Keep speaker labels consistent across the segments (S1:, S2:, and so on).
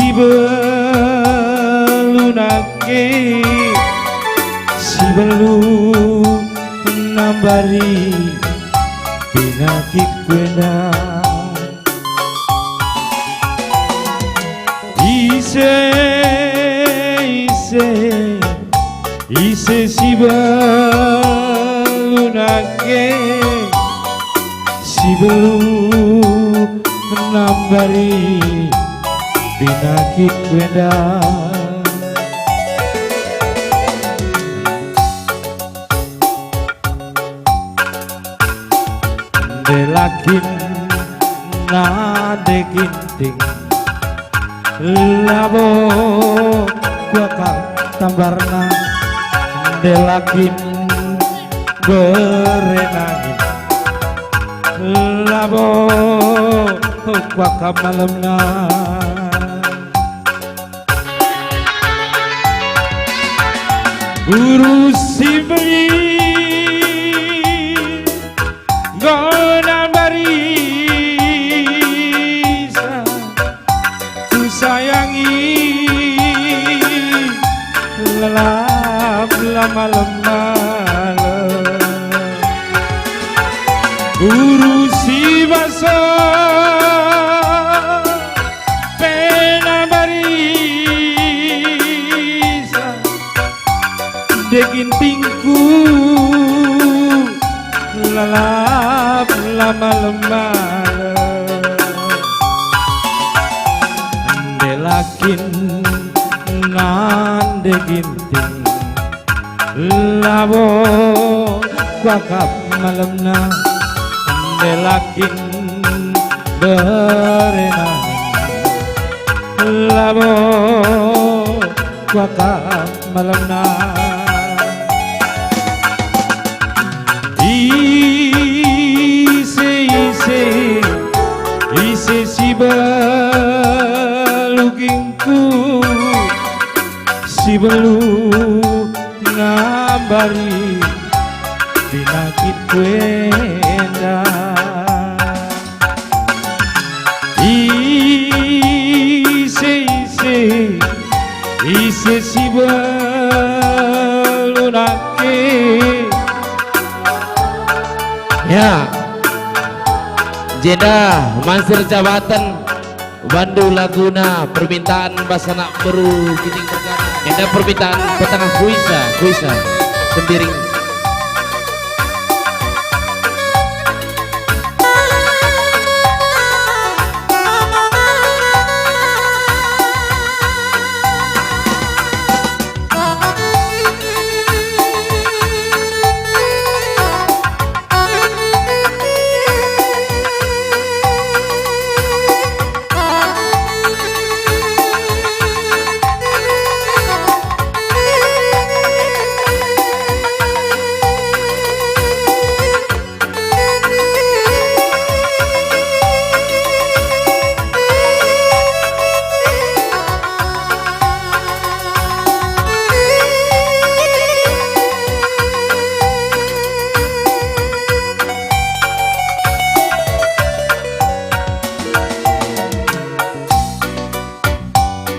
S1: si belunake si belum nambari pinakit kwena ise si belunake si belum nambari pinakit kwena delakin nade ginting labo gua tambarna delakin berenangin labo gua malamna guru sibri gona barisa ku sayangi lelap malam guru si basa pena barisa degintingku lalap lama delakin nande ginting labo kuakap malamna delakin berenang labo kuakap malamna ise si belugingku si belu ngambari pinakit kwenda ise si belunake
S2: ya Jeda Mansur Jabatan Bandung Laguna permintaan Basanak Beru Giting Perkara Jeda permintaan Petengah Kuisa Sembiring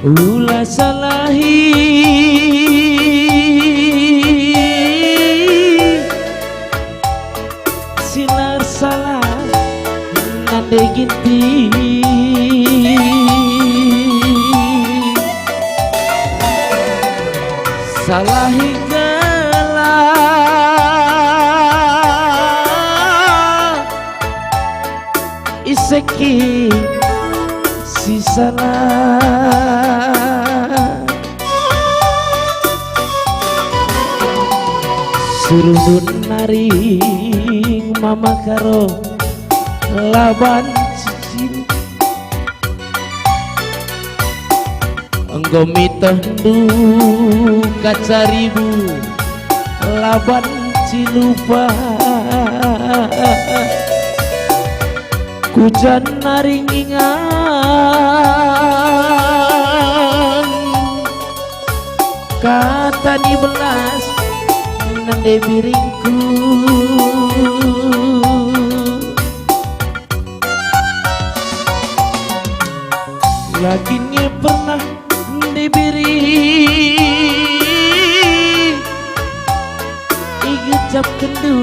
S1: Ula salahi silar salah nande ginti salahi gala iseki si salah suruh naring mama karo laban cicin enggo mitah kaca ribu laban cilupa kujan naring ingan kata di belas nande biringku lagi pernah diberi igecap kendu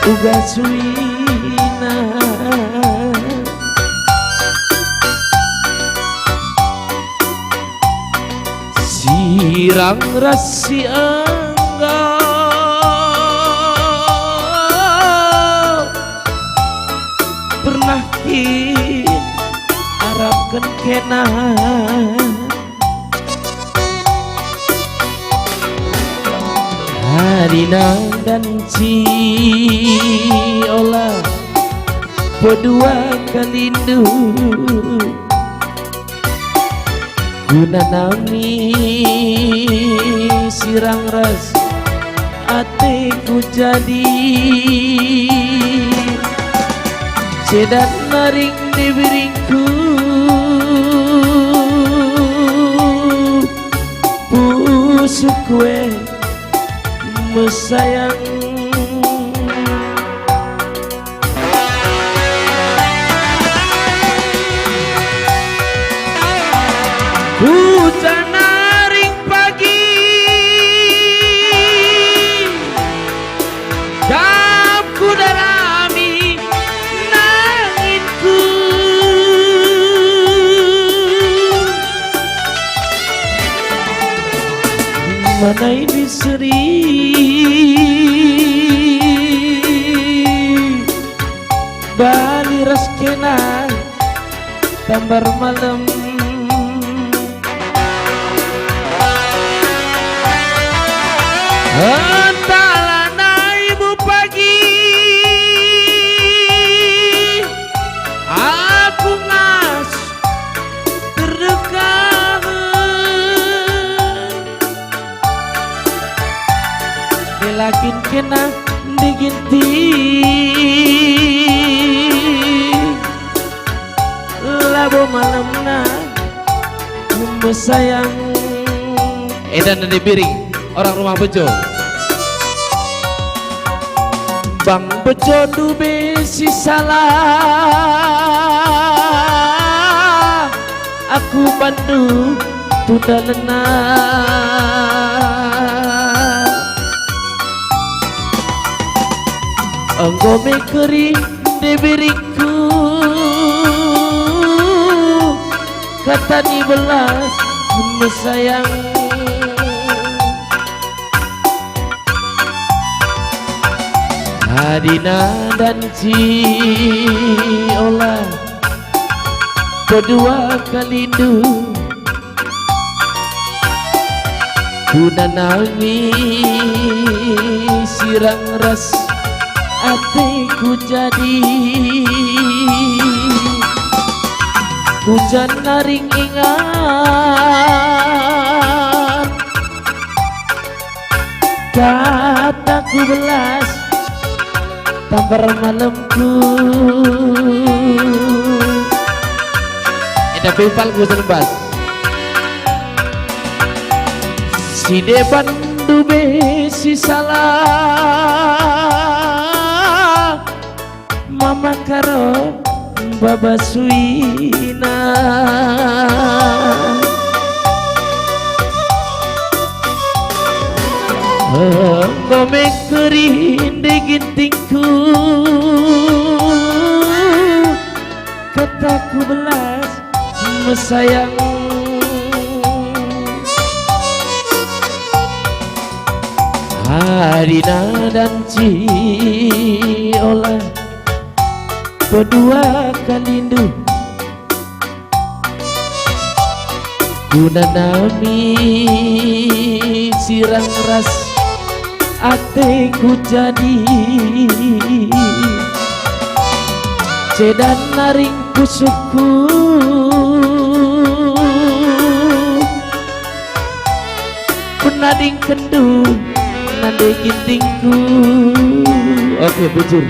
S1: uga suina sirang rasi angga pernah harapkan kena Harina dan Ciola berdua kalindu guna nami sirang ras atiku jadi sedan naring dibiringku pusuk kue mesayang hujan naring pagi kapku darami nangitku mana ini seri bali raskena tambar malam entahlah naibu pagi aku ngas terdekat delakin kena diginti labo malamna sayang
S2: edan dan dibiring orang rumah bejo
S1: Bang bejo dube si salah aku bantu tunda lena engkau mekeri diberiku kata di belas sayang Hadina dan Ciola berdua kalindu guna nami sirang ras atiku jadi hujan naring ingat kataku belas tampar malamku
S2: ada pipal gue senebas
S1: si depan dube si salah mama karo baba suina engkau mekeri digintingku kataku belas mesayang Harina dan Ciola berdua kalindu guna nami sirang ras atiku jadi cedan naring pusukku penading kendu nade gintingku
S2: oke bujur